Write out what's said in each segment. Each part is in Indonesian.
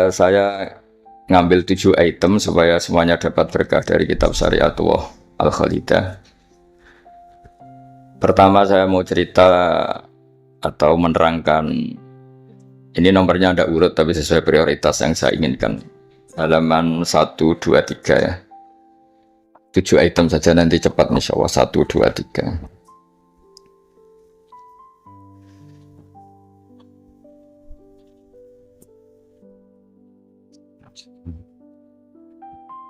Saya ngambil 7 item supaya semuanya dapat berkah dari kitab Syariatullah Al-Khalidah. Pertama saya mau cerita atau menerangkan, ini nomornya ada urut tapi sesuai prioritas yang saya inginkan. Halaman 1, 2, 3 ya. 7 item saja nanti cepat insya Allah. 1, 2, 3.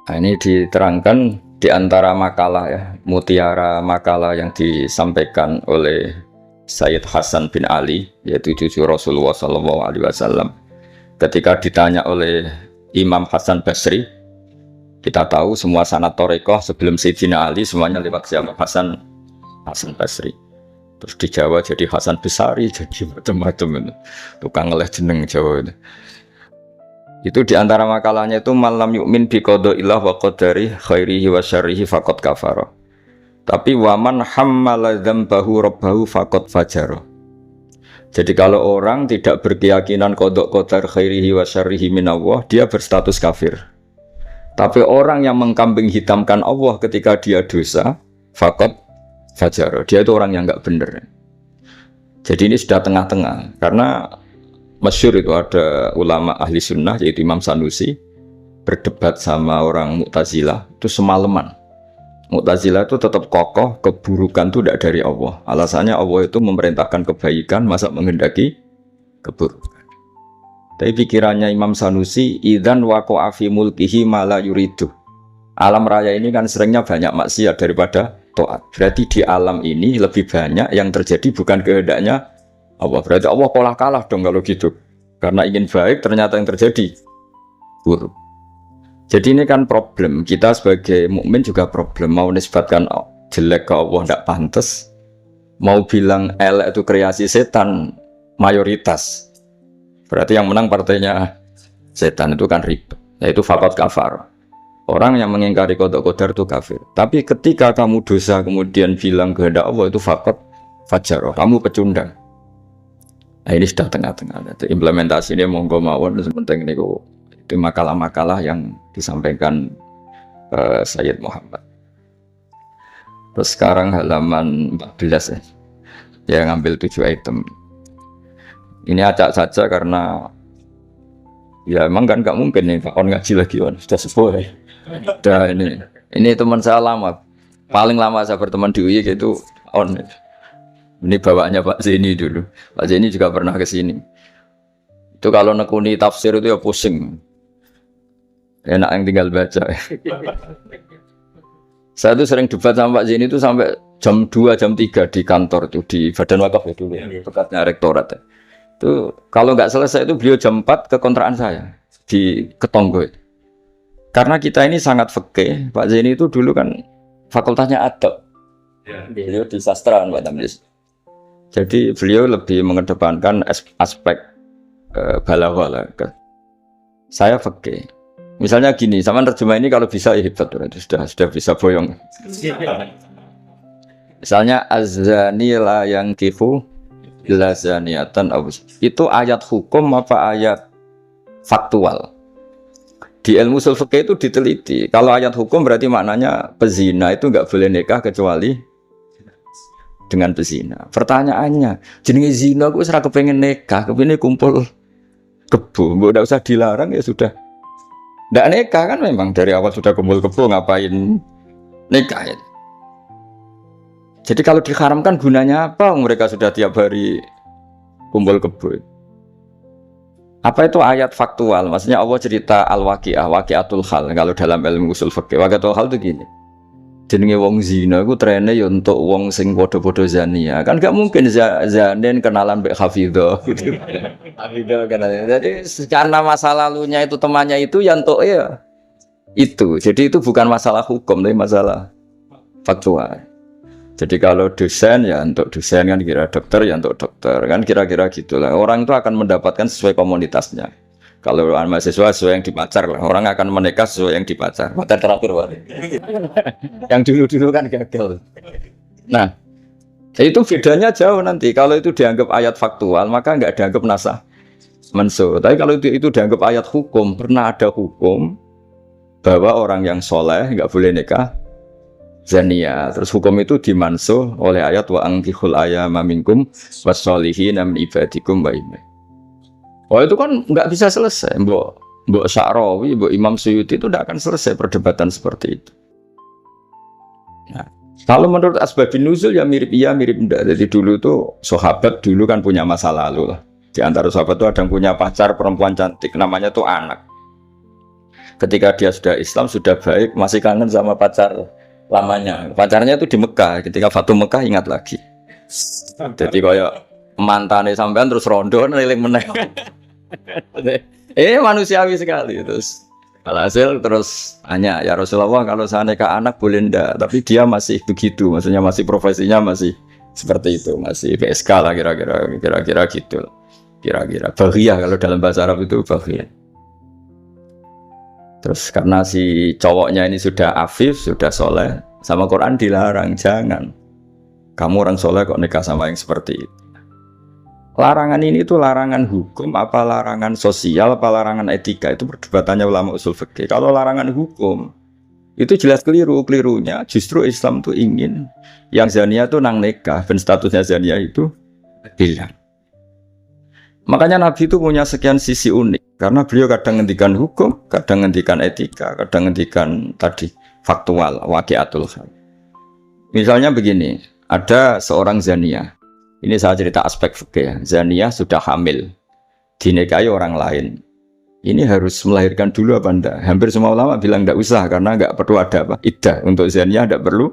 Nah, ini diterangkan di antara makalah ya, mutiara makalah yang disampaikan oleh Sayyid Hasan bin Ali, yaitu cucu Rasulullah SAW. Ketika ditanya oleh Imam Hasan Basri, kita tahu semua sanad Thariqah sebelum Sayyidina Ali semuanya lewat siapa? Hasan Basri. Terus di Jawa jadi Hasan Besari, jadi macam-macam, tukang ngeleh jeneng Jawa itu. Itu diantara makalahnya itu malam yu'min bi qada'illahi wa qadari khairihi wa syarrihi faqad kafara. Tapi waman hammala dzambahu rabbahu faqad fajara. Jadi kalau orang tidak berkeyakinan qada qadar khairihi wa syarrihi minallah, dia berstatus kafir. Tapi orang yang mengkambing hitamkan Allah ketika dia dosa, faqad fajara. Dia itu orang yang enggak benar. Jadi ini sudah tengah-tengah, karena masyhur itu ada ulama ahli sunnah yaitu Imam Sanusi berdebat sama orang Mu'tazilah itu semalaman. Mu'tazilah itu tetap kokoh keburukan itu tidak dari Allah. Alasannya Allah itu memerintahkan kebaikan, masa menghendaki keburukan. Tapi pikirannya Imam Sanusi, idzan waqa'a fi mulkihi ma la yuridu. Alam raya ini kan seringnya banyak maksiat daripada taat. Berarti di alam ini lebih banyak yang terjadi bukan kehendaknya Allah. Berarti Allah kalah dong kalau gitu. Karena ingin baik ternyata yang terjadi buruk. Jadi ini kan problem. Kita sebagai mukmin juga problem. Mau nisbatkan jelek ke Allah tidak pantas. Mau bilang elek itu kreasi setan mayoritas. Berarti yang menang partainya setan, itu kan ribet. Yaitu faqad kafar. Orang yang mengingkari qada qadar itu kafir. Tapi ketika kamu dosa kemudian bilang kehendak Allah itu faqad fajara. Kamu pecundang. Nah ini sudah tengah-tengah. Implementasi ini monggo mawon, penting niku itu makalah-makalah yang disampaikan Sayyid Muhammad. Terus sekarang halaman 14 ya. Ya ngambil 7 item. Ini acak saja karena ya emang kan nggak mungkin nih Pak On ngaji lagi on sudah sepuh ya. Udah ini teman saya lama, paling lama saya berteman di UI itu On. Ini bawaannya Pak Zeni dulu. Pak Zeni juga pernah ke sini. Itu kalau nekuni tafsir itu ya pusing. Enak yang tinggal baca. Saya tuh sering debat sama Pak Zeni itu sampai jam 2, jam 3 di kantor tuh di Badan Wakaf ya dulu ya, dekatnya rektorat ya. Itu kalau nggak selesai itu beliau jam 4 ke kontrakan saya di Ketonggo itu. Karena kita ini sangat fikih. Pak Zeni itu dulu kan fakultasnya adab. Beliau di sastra Pak Tamlis. Jadi beliau lebih mengedepankan aspek balaghah. Saya fikih. Misalnya gini, sama terjemah ini kalau bisa ya hebat, sudah bisa boyong. Misalnya az-zani la yankihu illa zaniatan aw. Itu ayat hukum apa ayat faktual? Di ilmu ushul fikih itu diteliti. Kalau ayat hukum berarti maknanya pezina itu enggak boleh nikah kecuali dengan pezina. Pertanyaannya, jenenge zina aku ora kepengen nikah, kepengin kumpul kebo, mbok ndak usah dilarang ya sudah. Ndak nikah kan memang dari awal sudah kumpul kebo, ngapain nikah ya. Jadi kalau diharamkan gunanya apa? Mereka sudah tiap hari kumpul kebo. Apa itu ayat faktual? Maksudnya Allah cerita al-waqi'ah, waqi'atul hal. Kalau dalam ilmu ushul fikih, waqi'atul hal itu gini. Jenenge wong zina iku trene ya untuk wong sing padha-padha zania. Kan gak mungkin zanen kenalan mbek hafidhah gitu. Hafidhah kenalan. Jadi karena masa lalunya itu temannya itu ya untuk ya itu. Jadi itu bukan masalah hukum tapi masalah faktual. Jadi kalau dosen ya untuk dosen kan, kira dokter ya untuk dokter kan, kira-kira gitulah. Orang itu akan mendapatkan sesuai komunitasnya. Kalau mahasiswa sesuai yang dipacar lah, orang akan menikah sesuai yang dipacar. Pacar terakhir yang dulu-dulu kan gagal. Nah, itu bedanya jauh nanti. Kalau itu dianggap ayat faktual, maka nggak dianggap nasah mansuh. Tapi kalau itu dianggap ayat hukum, pernah ada hukum bahwa orang yang soleh nggak boleh nikah zania. Terus hukum itu dimansuh oleh ayat wa angkihul ayama minkum wassolihin min ibadikum wa imai. Oh itu kan nggak bisa selesai. Mbok Sya'rawi, Mbok Imam Suyuti itu tidak akan selesai perdebatan seperti itu. Nah, kalau menurut asbabun nuzul ya mirip iya mirip enggak. Jadi dulu tuh sahabat dulu kan punya masa lalu lah. Di antara sahabat itu ada yang punya pacar perempuan cantik namanya tuh Anak. Ketika dia sudah Islam, sudah baik, masih kangen sama pacar lamanya. Pacarnya itu di Mekah. Ketika Fatu Mekah ingat lagi. Jadi kayak mantannya sampean terus rondo neliling meneh. Manusiawi sekali terus. Alhasil terus tanya, ya Rasulullah kalau saya nikah anak boleh ndak? Tapi dia masih begitu, maksudnya masih profesinya masih seperti itu, masih PSK lah kira-kira gitu. Kira-kira baghiyah kalau dalam bahasa Arab itu baghiyah. Terus karena si cowoknya ini sudah afif, sudah soleh, sama Quran dilarang, jangan. Kamu orang soleh kok nikah sama yang seperti itu. Larangan ini tuh larangan hukum, apa larangan sosial, apa larangan etika, itu perdebatannya ulama usul fikih. Kalau larangan hukum, itu jelas kelirunya. Justru Islam tuh ingin yang zania tuh nang nikah, dan statusnya zania itu hilang. Makanya Nabi itu punya sekian sisi unik. Karena beliau kadang ngendikan hukum, kadang ngendikan etika, kadang ngendikan tadi faktual, waqi'atul hal. Misalnya begini, ada seorang zania. Ini saya cerita aspek fikih. Zania sudah hamil, dinikahi orang lain. Ini harus melahirkan dulu apa enggak? Hampir semua ulama bilang enggak usah karena enggak perlu ada apa? Iddah. Untuk zania enggak perlu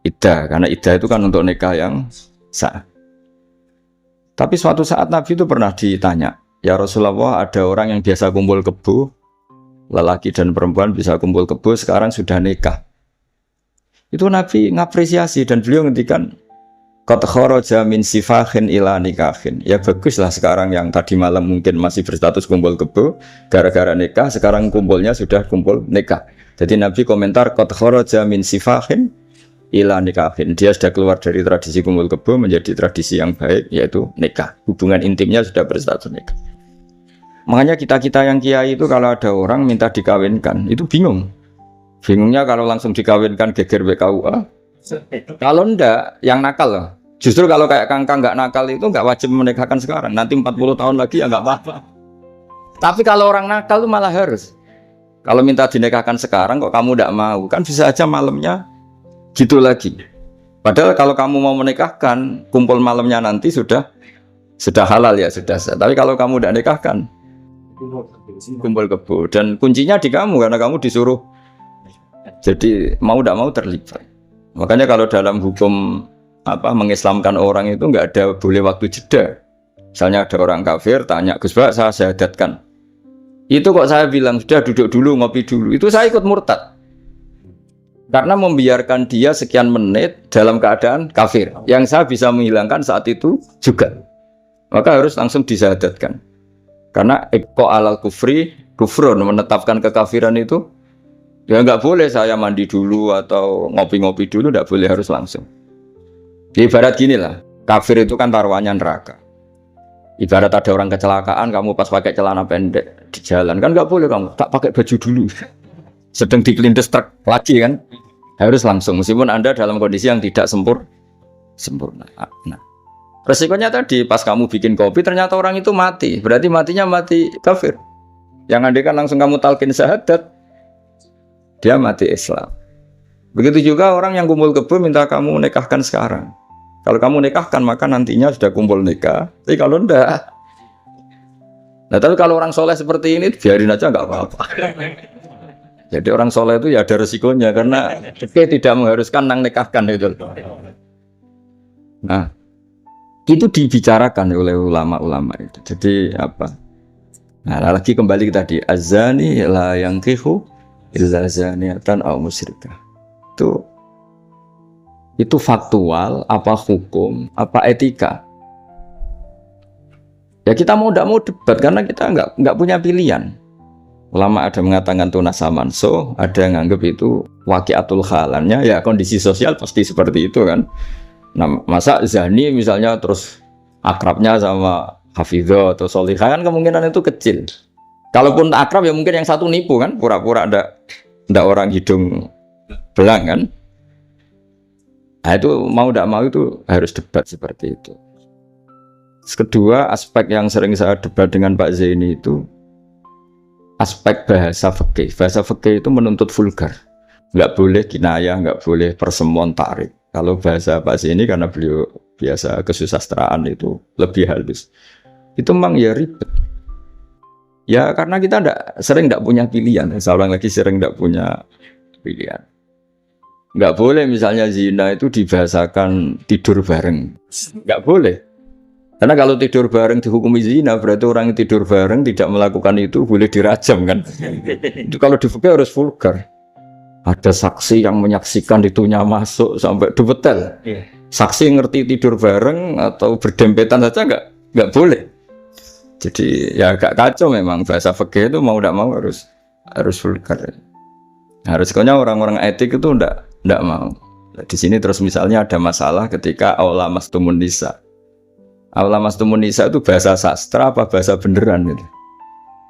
iddah karena iddah itu kan untuk nikah yang sah. Tapi suatu saat Nabi itu pernah ditanya, ya Rasulullah ada orang yang biasa kumpul kebo, lelaki dan perempuan bisa kumpul kebo, sekarang sudah nikah. Itu Nabi ngapresiasi dan beliau ngendikan, qad kharaja min sifahin ila nikahin. Ya baguslah sekarang yang tadi malam mungkin masih berstatus kumpul kebo, gara-gara nikah, sekarang kumpulnya sudah kumpul nikah. Jadi Nabi komentar, qad kharaja min sifahin ila nikahin. Dia sudah keluar dari tradisi kumpul kebo menjadi tradisi yang baik, yaitu nikah. Hubungan intimnya sudah berstatus nikah. Makanya kita-kita yang kiai itu kalau ada orang minta dikawinkan, itu bingung. Bingungnya kalau langsung dikawinkan geger BKUA. Kalau enggak, yang nakal loh. Justru kalau kayak kangkang nggak nakal itu nggak wajib menikahkan sekarang. Nanti 40 tahun lagi ya nggak apa-apa. Tapi kalau orang nakal itu malah harus. Kalau minta dinikahkan sekarang kok kamu nggak mau, kan bisa aja malamnya gitu lagi. Padahal kalau kamu mau menikahkan, kumpul malamnya nanti sudah halal ya, sudah sah. Tapi kalau kamu tidak nikahkan, kumpul kebo. Dan kuncinya di kamu karena kamu disuruh. Jadi mau tidak mau terlibat. Makanya kalau dalam hukum mengislamkan orang itu nggak ada boleh waktu jeda. Misalnya ada orang kafir tanya, Gus Pak saya syahadatkan. Itu kok saya bilang sudah duduk dulu ngopi dulu. Itu saya ikut murtad. Karena membiarkan dia sekian menit dalam keadaan kafir. Yang saya bisa menghilangkan saat itu juga. Maka harus langsung disyahadatkan. Karena eko alal kufri kufrun, menetapkan kekafiran itu ya nggak boleh saya mandi dulu atau ngopi-ngopi dulu, nggak boleh, harus langsung. Ibarat gini lah, kafir itu kan taruhannya neraka. Ibarat ada orang kecelakaan, kamu pas pakai celana pendek di jalan, kan nggak boleh kamu, tak pakai baju dulu. Sedang dikelindes truk lagi kan, harus langsung. Meskipun Anda dalam kondisi yang tidak sempurna. Nah, resikonya tadi, pas kamu bikin kopi, ternyata orang itu mati. Berarti matinya mati kafir. Yang Anda kan langsung kamu talqin syahadat, dia mati Islam. Begitu juga orang yang kumpul kebo minta kamu nikahkan sekarang. Kalau kamu nikahkan maka nantinya sudah kumpul nikah. Tapi kalau enggak, nah tapi kalau orang soleh seperti ini biarin aja nggak apa-apa. Jadi orang soleh itu ya ada resikonya karena tidak mengharuskan nang nikahkan itu. Nah itu dibicarakan oleh ulama-ulama itu. Jadi apa? Nah lagi kembali tadi azani la yankihu illa zaniatan aw musyrikah. Itu faktual, apa hukum, apa etika. Ya kita mau tidak mau debat karena kita nggak punya pilihan. Ulama ada mengatakan itu nasamanso, ada yang anggap itu waqi'atul halannya, ya kondisi sosial pasti seperti itu kan. Nah, masa zani misalnya terus akrabnya sama hafidho atau solihah kan kemungkinan itu kecil. Kalaupun akrab ya mungkin yang satu nipu kan, pura-pura ndak orang hidung belang kan. Nah itu mau tidak mau itu harus debat seperti itu. Kedua aspek yang sering saya debat dengan Pak Zaini itu aspek bahasa fikih. Bahasa fikih itu menuntut vulgar, nggak boleh kinayah, nggak boleh persemuan takrif. Kalau bahasa Pak Zaini karena beliau biasa kesusastraan itu lebih halus. Itu memang ya ribet. Ya karena kita sering tidak punya pilihan. Saya ulang lagi sering tidak punya pilihan. Nggak boleh misalnya zina itu dibahasakan tidur bareng. Nggak boleh. Karena kalau tidur bareng dihukumi zina berarti orang yang tidur bareng tidak melakukan itu boleh dirajam kan. Itu kalau di fikih harus vulgar. Ada saksi yang menyaksikan itunya masuk sampai detail. Saksi ngerti tidur bareng atau berdempetan saja nggak boleh. Jadi ya agak kacau memang bahasa fikih itu mau tidak mau harus vulgar. Harusnya orang-orang etik itu ndak mau. Di sini terus misalnya ada masalah ketika aula mastumun nisa. Aula mastumun nisa itu bahasa sastra apa bahasa beneran gitu.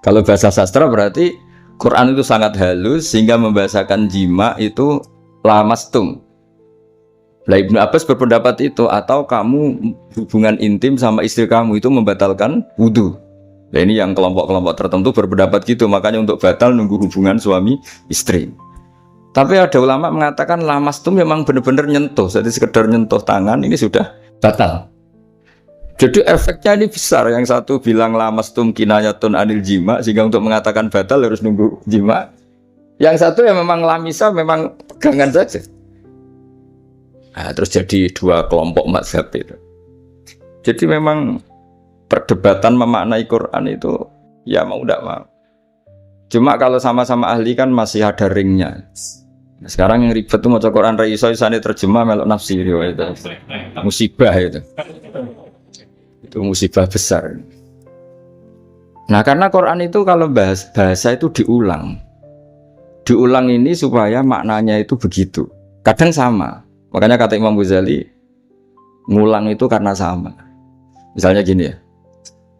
Kalau bahasa sastra berarti Quran itu sangat halus sehingga membahasakan jima itu lamastum. Lah Ibnu Abbas berpendapat itu atau kamu hubungan intim sama istri kamu itu membatalkan wudu. Nah ini yang kelompok-kelompok tertentu berpendapat gitu, makanya untuk batal nunggu hubungan suami istri. Tapi ada ulama mengatakan lamastum memang benar-benar nyentuh, jadi sekedar nyentuh tangan ini sudah batal. Jadi efeknya ini besar. Yang satu bilang lamastum kinayatun anil jima sehingga untuk mengatakan batal harus nunggu jima. Yang satu ya memang lamisa memang pegangan saja. Nah, terus jadi dua kelompok mazhab itu. Jadi memang perdebatan memaknai Quran itu ya mau tidak mau. Cuma kalau sama-sama ahli kan masih ada ringnya. Nah, sekarang yang ribet itu maca Quran ra iso isane terjemah melok nafsir itu. Musibah itu. Itu musibah besar. Nah karena Quran itu kalau bahasa itu diulang. Diulang ini supaya maknanya itu begitu. Kadang sama. Makanya kata Imam Ghazali, ngulang itu karena sama. Misalnya gini ya,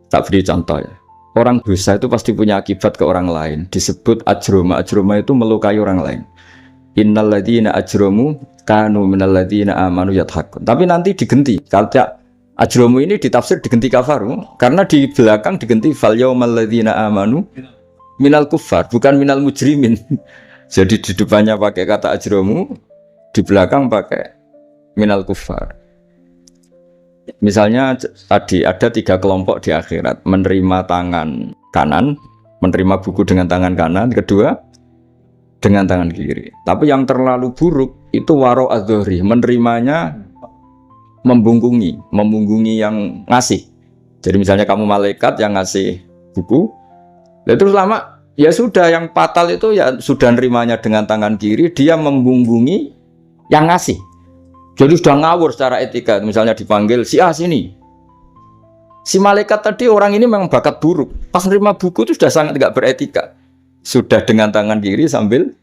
tak beri contoh ya. Orang dosa itu pasti punya akibat ke orang lain. Disebut ajroma. Ajroma itu melukai orang lain. Innal ladzina ajromu kanu minal ladzina amanu yadhakun. Tapi nanti digenti. Kalau ajromu ini ditafsir digenti kafaru. Karena di belakang digenti fal yaumal ladzina amanu minal kuffar, bukan minal mujrimin. Jadi di depannya pakai kata ajromu, di belakang pakai minal kufar. Misalnya tadi ada 3 kelompok di akhirat, menerima tangan kanan, menerima buku dengan tangan kanan, kedua dengan tangan kiri. Tapi yang terlalu buruk itu waro adzohri, menerimanya membungkungi yang ngasih. Jadi misalnya kamu malaikat yang ngasih buku, terus lama ya sudah yang fatal itu ya sudah nerimanya dengan tangan kiri, dia membungkungi yang ngasih. Jadi sudah ngawur secara etika. Misalnya dipanggil si A sini. Si malaikat tadi orang ini memang bakat buruk. Pas nerima buku itu sudah sangat tidak beretika. Sudah dengan tangan kiri sambil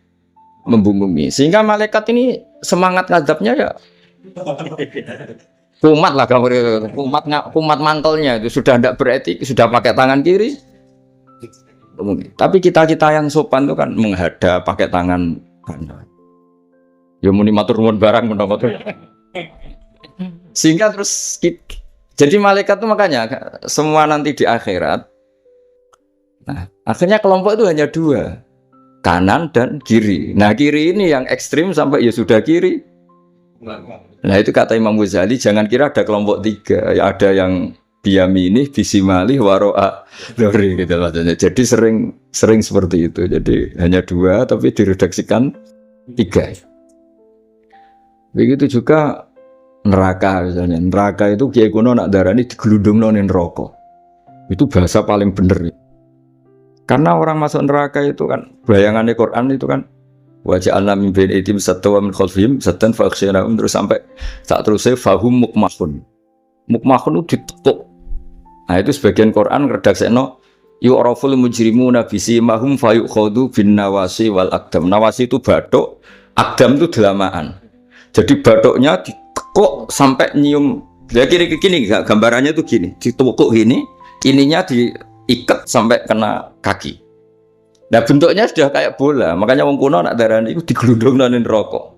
membungkungi. Sehingga malaikat ini semangat ngadapnya ya kumat lah, kumat mantelnya itu sudah tidak beretik, sudah pakai tangan kiri. Tapi kita yang sopan itu kan menghadap pakai tangan kanan. Ya muni matur nuwun barang menapa tuh. Sehingga terus jadi malaikat itu makanya semua nanti di akhirat. Nah, akhirnya kelompok itu hanya 2. Kanan dan kiri. Nah, kiri ini yang ekstrim sampai ya sudah kiri. Nah, itu kata Imam Ghazali jangan kira ada kelompok 3. Ya ada yang biyamini, bisimali, waro'a dhori gitu maksudnya. Jadi sering seperti itu. Jadi hanya 2 tapi diredaksikan 3. Begitu juga neraka misalnya. Neraka itu kiai kuno nak darani digelundungno ning neraka. Itu bahasa paling bener. Karena orang masuk neraka itu kan bayangannya Quran itu kan wa ja'alna min baini aydihim saddan wa min khalfihim saddan fa aghshaynahum terus sampai saat terusnya fahum mukmahun. Mukmahun itu ditekuk. Nah itu sebagian Quran redaksekno yu'raful mujrimuna bisimahum fayukhadhu bin nawasi wal aqdam. Nawasi itu bathuk, aqdam itu delamaan. Jadi bathuknya ditekuk sampai nyium. Ya kiri-kiri gambarannya itu gini, ditekuk gini ininya diikat sampai kena kaki. Nah bentuknya sudah kayak bola, makanya wong kuno nak darani itu digelundungin rokok.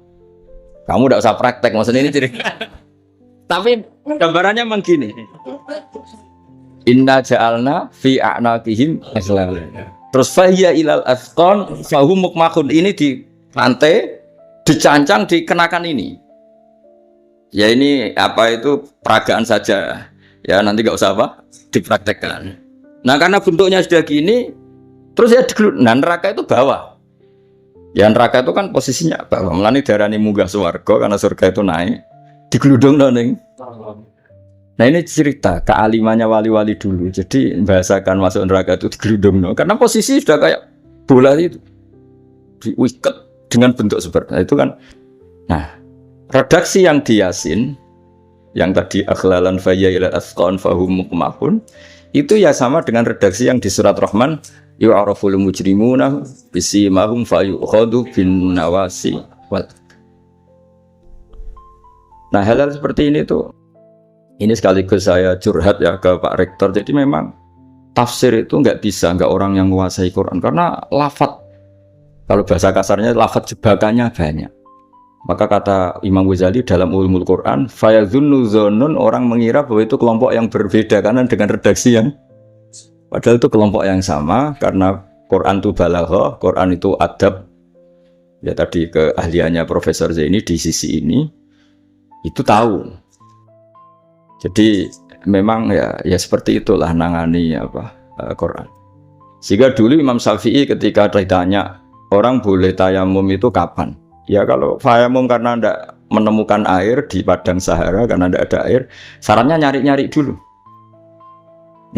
Kamu tidak usah praktek, maksudnya ini ciri. Tapi gambarannya memang gini. Inna ja'alna fi a'naqihim aghlal. Terus fahiya ilal asqan fahum mukmahun, ini di rantai, dicancang, dikenakan ini. Ya ini apa itu peragaan saja. Ya nanti nggak usah apa dipraktekkan. Nah karena bentuknya sudah gini, terus ya nah neraka itu bawah. Ya neraka itu kan posisinya bawah. Mulane darani munggah swarga karena surga itu naik. Digelundungno ning. Nah ini cerita kealimannya wali-wali dulu. Jadi membahasakan masuk neraka itu digelundungno karena posisi sudah kayak bola itu. Diikat dengan bentuk seperti itu kan. Nah, redaksi yang di Yasin yang tadi akhlalan fayya ila asqan fahum mukmahun itu ya sama dengan redaksi yang di surat Rahman yu'araful mujrimuna bisimahum fayukhadu bin nawasi wal. Nah hal-hal seperti ini tuh, ini sekaligus saya curhat ya ke Pak Rektor. Jadi memang tafsir itu nggak orang yang menguasai Quran karena lafadz, kalau bahasa kasarnya lafadz jebakannya banyak. Maka kata Imam Ghazali dalam Ulumul Quran, fayadhunnu dzannun, orang mengira bahwa itu kelompok yang berbeda karena dengan redaksi yang padahal itu kelompok yang sama karena Quran itu balaghah, Quran itu adab. Ya tadi keahliannya Profesor Zaini di sisi ini itu tahu. Jadi memang ya seperti itulah nangani Quran. Sehingga dulu Imam Syafi'i ketika ditanya orang boleh tayamum itu kapan? Ya kalau tayamum karena tidak menemukan air di padang Sahara karena tidak ada air, sarannya nyari-nyari dulu.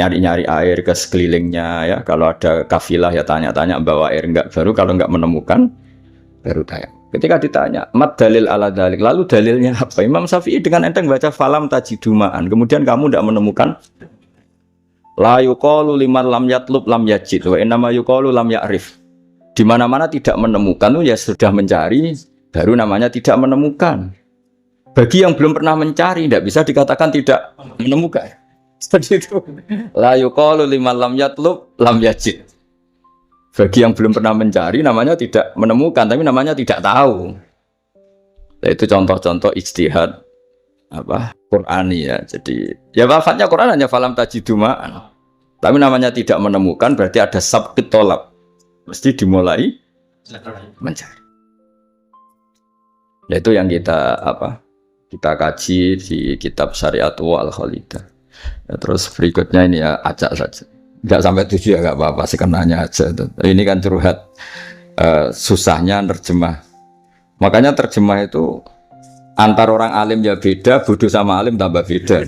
Nyari-nyari air ke sekelilingnya ya. Kalau ada kafilah ya tanya-tanya bawa air enggak, baru kalau enggak menemukan baru tayamum. Ketika ditanya, mat dalil ala dalik, lalu dalilnya apa? Imam Syafi'i dengan enteng baca falam tajidumaan. Kemudian kamu tidak menemukan la yuqalu liman lam yatlub lam yajid wa innama yuqalu lam ya'rif. Di mana-mana tidak menemukan tuh ya sudah mencari, baru namanya tidak menemukan. Bagi yang belum pernah mencari, tidak bisa dikatakan tidak menemukan. Seperti itu. La yuqalu liman lam yatlub lam yajid. Bagi yang belum pernah mencari, namanya tidak menemukan, tapi namanya tidak tahu. Nah, itu contoh-contoh ijtihad Qur'ani ya. Jadi ya lafadznya Quran hanya falam tajiduma'an. Tapi namanya tidak menemukan berarti ada sabqit tolab. Mesti dimulai mencari. Nah, itu yang kita kaji di kitab Syari'atu Al-Khalidah. Ya, terus berikutnya ini ya acak saja. Enggak sampai 7 ya enggak apa-apa, sekenanya aja. Ini kan curhat susahnya terjemah. Makanya terjemah itu antar orang alim ya beda, bodoh sama alim tambah beda.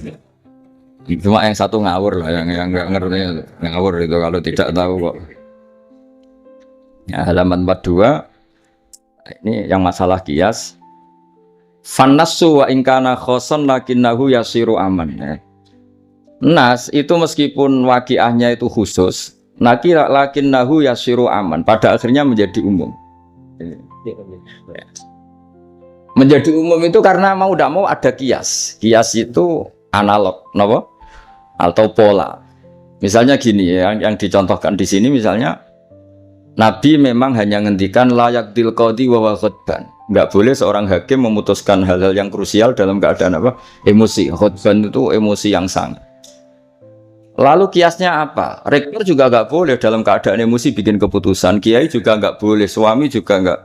Cuma yang satu ngawur lah, yang enggak ngerti ngawur itu kalau tidak tahu kok. Ya, halaman 42 ini yang masalah qiyas. Fannasu wa ingkana khoson lakinnahu yasiru aman. Nas itu meskipun waqiahnya itu khusus, lakinnahu yasiru aman. Pada akhirnya menjadi umum. Menjadi umum itu karena mau tidak mau ada qiyas. Qiyas itu analog, napa? Atau pola. Misalnya gini yang dicontohkan di sini misalnya Nabi memang hanya ngendikan layak dil qadi wa khutban. Enggak boleh seorang hakim memutuskan hal-hal yang krusial dalam keadaan emosi. Khutban itu emosi yang sangat. Lalu kiasnya apa? Rektor juga enggak boleh dalam keadaan emosi bikin keputusan. Kiai juga enggak boleh, suami juga enggak.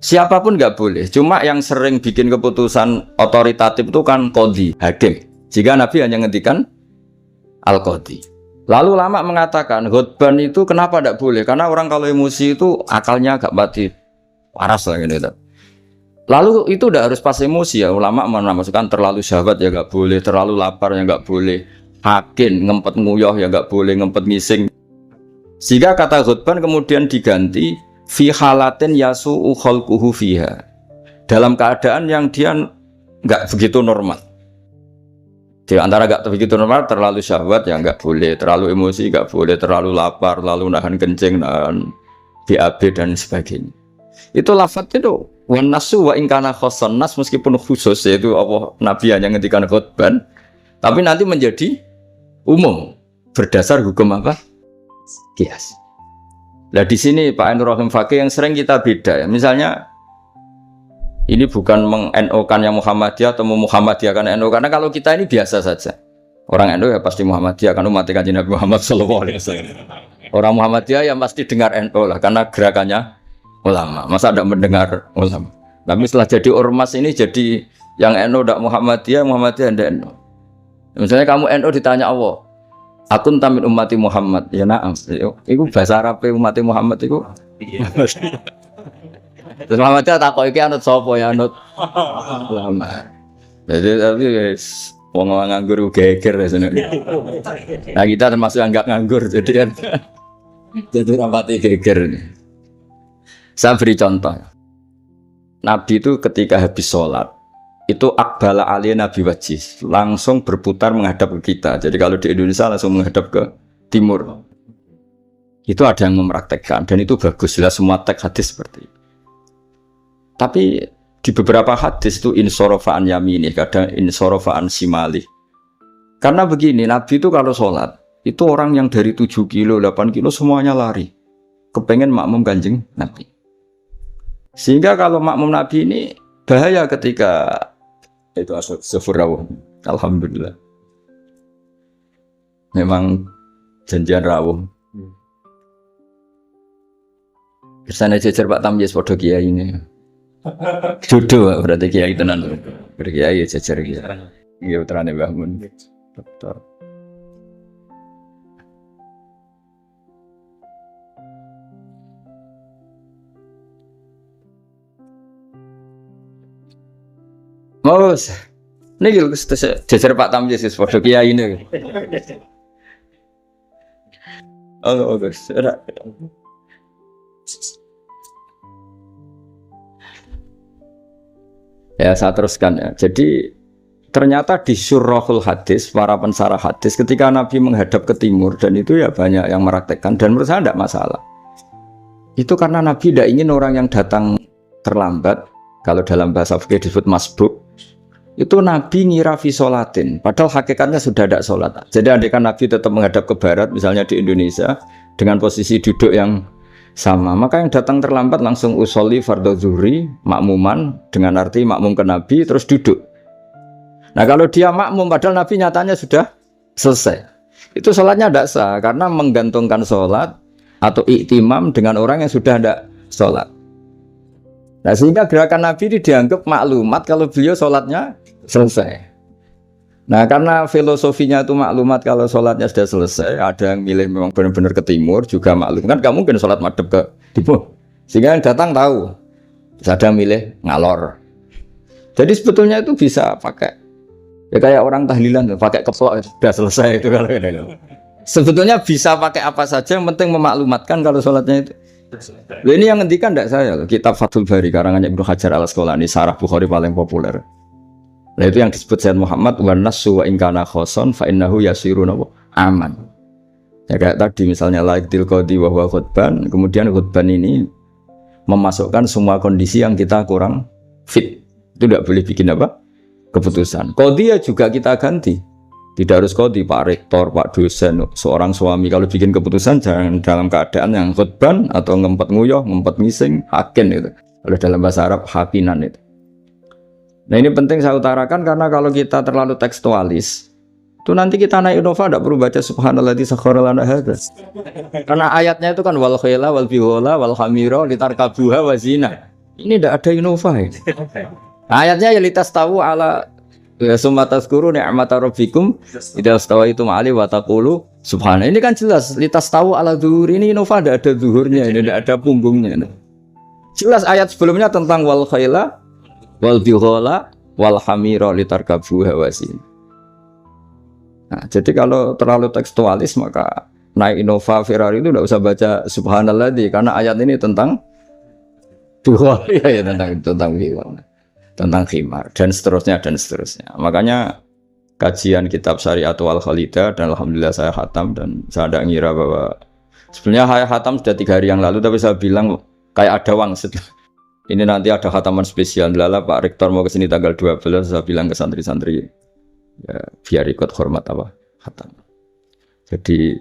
Siapapun enggak boleh. Cuma yang sering bikin keputusan otoritatif itu kan qadi, hakim. Jika Nabi hanya ngendikan al-qadi. Lalu ulama mengatakan khutban itu kenapa tidak boleh? Karena orang kalau emosi itu akalnya agak mati waras lah gitu. Lalu itu tidak harus pas emosi ya. Ulama memasukkan terlalu syahwat ya nggak boleh, terlalu lapar ya nggak boleh, hakin ngempet nguyoh ya nggak boleh, ngempet ngising. Sehingga kata khutban kemudian diganti fi halatin yasu'u khalquhu fiha. Dalam keadaan yang dia nggak begitu normal. Di antara gak begitu normal, terlalu syahwat ya nggak boleh, terlalu emosi nggak boleh, terlalu lapar, lalu nahan kencing, nahan BAB dan sebagainya. Itu lafadz itu wan nasu wa ingkana khoson nas meskipun khusus yaitu Allah Nabi hanya ngendikan khutban, tapi nanti menjadi umum. berdasar hukum apa? Qiyas. Nah di sini Pak Ainur Rahim Fakih yang sering kita beda ya. Misalnya ini bukan meng-NO-kan yang Muhammadiyah atau Muhammadiyahkan NO, karena kalau kita ini biasa saja. Orang NO ya pasti Muhammadiyah, kan umat Kanjeng Nabi Muhammad sallallahu alaihi wasallam. Orang Muhammadiyah yang pasti dengar NO lah, karena gerakannya ulama. Masa tidak mendengar ulama? Tapi setelah jadi ormas ini jadi yang NO tidak Muhammadiyah, Muhammadiyah tidak NO. Misalnya kamu NO ditanya Allah, akun tamin ummati Muhammad, ya naam. Itu bahasa Arab ummati Muhammad itu. Terus Muhammadiyah takut iki anut sapa ya anut ulama. Jadi tapi wong nganggur geger sebenarnya. Nah kita termasuk yang enggak nganggur jadi kan. Jadi rapati geger. Saya beri contoh. Nabi itu ketika habis sholat itu akbala aliyah Nabi wajih langsung berputar menghadap ke kita. Jadi kalau di Indonesia langsung menghadap ke timur. Itu ada yang mempraktekkan dan itu bagus. Jelas semua teks hadis seperti itu. Tapi di beberapa hadis itu insorofaan yamini, kadang insorofaan simali. Karena begini, Nabi itu kalau sholat, itu orang yang dari 7 kilo, 8 kilo semuanya lari. Kepengen makmum Kanjeng Nabi. Sehingga kalau makmum Nabi ini bahaya ketika itu sefur. Alhamdulillah. Memang janjian rawuh. Kersane jejer Pak Tamyiz padha kiai ini. Jodoh berarti kiai tenan. Berkiai jejer kiai. Iya putrane Mbah Mun. Dokter. Mas, niki jejer Pak Tamyiz wis padha kiai ini. Oh, Gus. Ya saya teruskan ya. Jadi ternyata di syurahul hadis, para pensarah hadis ketika Nabi menghadap ke timur dan itu ya banyak yang meraktekkan dan menurut saya tidak masalah. Itu karena Nabi tidak ingin orang yang datang terlambat, kalau dalam bahasa fikih disebut masbuk, itu Nabi ngira fi sholatin, padahal hakikatnya sudah tidak sholat. Jadi andaikan Nabi tetap menghadap ke barat, misalnya di Indonesia dengan posisi duduk yang sama, maka yang datang terlambat langsung usolli fardhu zuhri makmuman dengan arti makmum ke Nabi terus duduk. Nah kalau dia makmum padahal Nabi nyatanya sudah selesai, itu sholatnya tidak sah karena menggantungkan sholat atau iktimam dengan orang yang sudah tidak sholat. Nah sehingga gerakan Nabi ini dianggap maklumat kalau beliau sholatnya selesai. Nah karena filosofinya itu maklumat kalau sholatnya sudah selesai, ada yang milih memang benar-benar ke timur juga maklum, kan gak mungkin sholat madhep ke timur, sehingga yang datang tahu, bisa ada yang milih ngalor. Jadi sebetulnya itu bisa pakai, ya kayak orang tahlilan pakai keplok sudah selesai itu kalau ini. Sebetulnya bisa pakai apa saja, yang penting memaklumatkan kalau sholatnya itu. Ini yang ngendikan tidak saya, kitab Fathul Bari karangannya Ibnu Hajar al-Asqalani, Sarah Bukhari paling populer. Nah itu yang disebut Sayyid Muhammad wa nasu wa ingkana khoson fa innahu yasirun aman. Ya kayak tadi misalnya laiktil qadi wa huwa khutban, kemudian khutban ini memasukkan semua kondisi yang kita kurang fit. Itu tidak boleh bikin apa? Keputusan. Qadi ya juga kita ganti. Tidak harus qadi, Pak Rektor, Pak dosen, seorang suami kalau bikin keputusan jangan dalam keadaan yang khutban atau ngempet nguyuh, ngempet ngising, hakin itu. Kalau dalam bahasa Arab hakinan itu. Nah ini penting saya utarakan karena kalau kita terlalu tekstualis itu nanti kita naik Innova tidak perlu baca subhanalladzi sakhkhara lana hadza. Karena ayatnya itu kan wal khayla wal bighala wal hamira litarkabuha wa zina. Ini tidak ada Innova ini. Ayatnya ya litas tahu ala summa tazkuru ni'mata rabbikum idza stawaitum ali wa taqulu subhana. Ini kan jelas litas tahu ala zuhur, ini Innova tidak ada zuhurnya, ini tidak ada punggungnya. Jelas ayat sebelumnya tentang wal khayla wal bighala wal hamira litarkabuha wa zina. Nah, jadi kalau terlalu tekstualis maka naik Innova Ferrari itu tidak usah baca subhanalladzi karena ayat ini tentang bighala ya tentang bighala, tentang khimar dan seterusnya dan seterusnya. Makanya kajian kitab Syariatul Al-Khalidah dan alhamdulillah saya khatam dan saya tidak ngira bahwa sebenarnya saya khatam sudah 3 hari yang lalu tapi saya bilang kayak ada wangsit. Ini nanti ada khataman spesial. Lala Pak Rektor mau kesini tanggal 12, saya bilang ke santri-santri ya, biar ikut hormat apa khatam. Jadi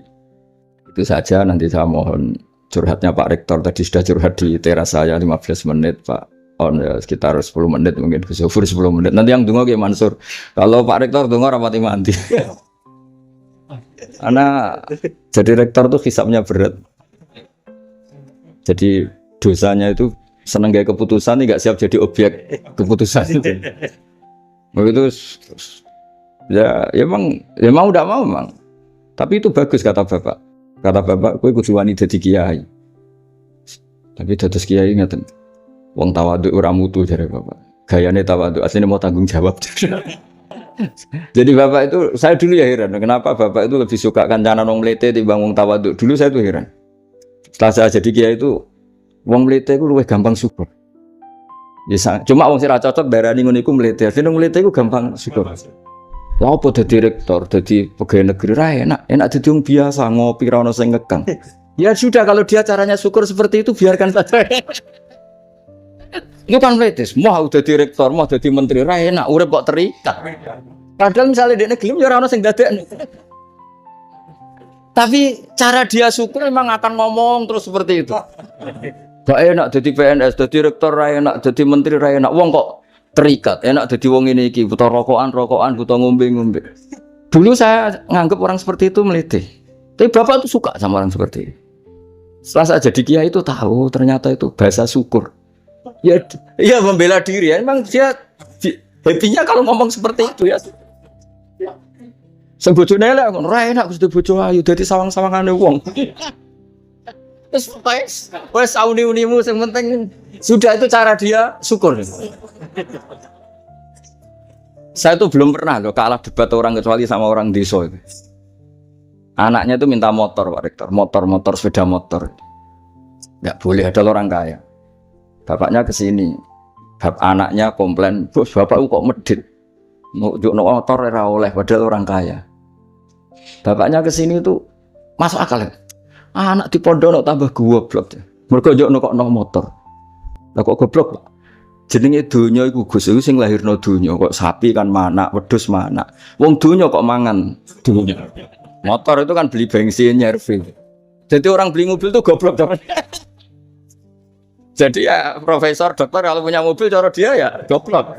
itu saja, nanti saya mohon curhatnya Pak Rektor. Tadi sudah curhat di teras saya 15 menit, Pak On ya sekitar 10 menit mungkin, Gus Zofur 10 menit. Nanti yang donga Ki Mansur. Kalau Pak Rektor donga rapati mandi. Karena jadi rektor tuh hisabnya berat. Jadi dosanya itu seneng gaya keputusan, nggak siap jadi objek keputusan itu. Begitu ya mau udah mau memang. Tapi itu bagus kata Bapak. Kata Bapak, kowe kudu wani dadi kiai. Tapi dados kiai ngeten. Wong tawadhu ora mutu jare Bapak. Gayane tawadhu, asline mau tanggung jawab. Jadi Bapak itu, saya dulu ya heran, kenapa Bapak itu lebih suka kancanan wong mlete timbang wong tawadhu. Dulu saya tuh heran. Setelah saya jadi kiai itu, wong mlete itu luwih gampang syukur. Ya, cuma wong sing ra cocok darani ngono iku mlete. Asline wong mlete iku gampang syukur. Lah apa dadi rektor, dadi pegawai negeri ra enak dadi wong biasa ngopi ra ono sing ngekang. Ya sudah, kalau dia caranya syukur seperti itu biarkan saja. Itu kan mletes, mau dadi rektor, mau dadi menteri ra enak, urip kok terikat. Padahal misalnya dekne gelem ya ora ono sing dadekne. Tapi cara dia syukur memang akan ngomong terus seperti itu. Gak enak jadi PNS, jadi rektor ra enak, jadi menteri ra enak. Wong kok terikat, enak jadi wong ini iki, butuh rokokan, butuh ngombe. Dulu saya nganggap orang seperti itu melitih. Tapi Bapak tuh suka sama orang seperti itu. Setelah saya jadi kiai itu tahu ternyata itu bahasa syukur. Ya, iya membela diri ya. Emang dia happy-nya kalau ngomong seperti itu ya. Sing bojone elek ngono, ra enak Gusti bojo ayu dadi sawang-sawangane wong. Wes auni-unimu yang penting sudah, itu cara dia syukur. Saya tuh belum pernah loh kalah debat orang kecuali sama orang desa itu. Anaknya itu minta motor Pak Rektor, motor, sepeda motor. Nggak boleh, ada orang kaya. Bapaknya kesini, anaknya komplain, bos bapakku kok medit, mau motor ora oleh padahal orang kaya. Bapaknya kesini itu masuk akal ya. Anak di pondok tambah goblok. Mergo yo kok motor. Lah kok goblok, Pak? Jenenge donya iku Gus iku sing lahirno donya, kok sapi kan manak, wedhus manak. Wong donya kok mangan donya. Motor itu kan beli bensin nyervis. Jadi orang beli mobil itu goblok teman. Jadi ya profesor, dokter kalau punya mobil cara dia ya goblok.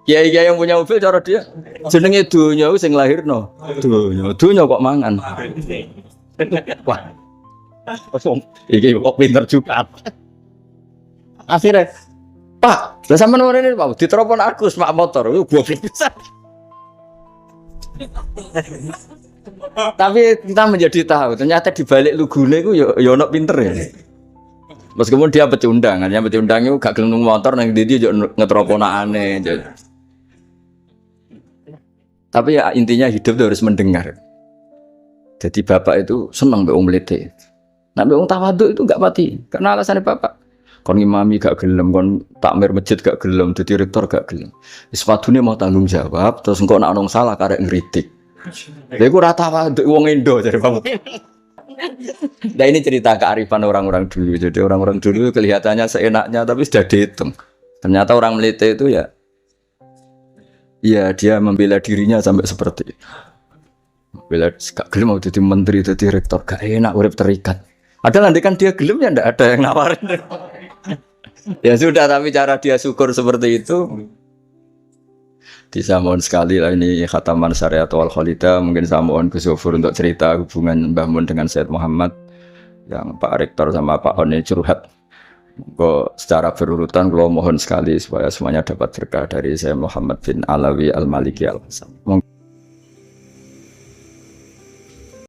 Kiai yang punya mobil cara dia jenenge donya iku sing lahirno donya kok mangan. Wah. Kosong. Iki kok pinter juga. Akhirnya, Pak, lah sampean ngene Pak, diteropon Agus Pak motor, itu goblok pisan. Tapi kita menjadi tahu, ternyata di balik lugune iku ya ono pinter ya. Meskipun dia pecundang, hanya pecundang itu gak gelem motor nang ndi yo ngetroponakane. Tapi ya intinya hidup itu harus mendengar. Jadi Bapak itu senang mbek wong mlete. Nek wong tawadhu itu gak pati. Karena alasannya Bapak. Kon ngimami gak gelem, kon takmir masjid gak gelem, dadi rektor gak gelem. Wis padune mau tanggung jawab, terus engko nek ana salah karek ngritik. Lha iku ora tawadhu wong Indo jare Bapak. Nah ini cerita kearifan orang-orang dulu. Jadi orang-orang dulu kelihatannya seenaknya tapi sudah dihitung. Ternyata orang Melite itu ya dia membela dirinya sampai seperti itu. Bela gak gelem mau jadi menteri, jadi rektor gak enak, urip terikat. Ada nanti kan dia gelem ya ndak ada yang nawarin. Ya sudah, tapi cara dia syukur seperti itu. Bisa mohon sekali lah ini khataman syariat wal khalida. Mungkin saya mohon Gus Zofur untuk cerita hubungan Mbah Mun dengan Sayyid Muhammad. Yang Pak Rektor sama Pak Oni curhat. Kok secara berurutan kalau mohon sekali supaya semuanya dapat berkah dari Sayyid Muhammad bin Alawi Al-Maliki Al-Hasan.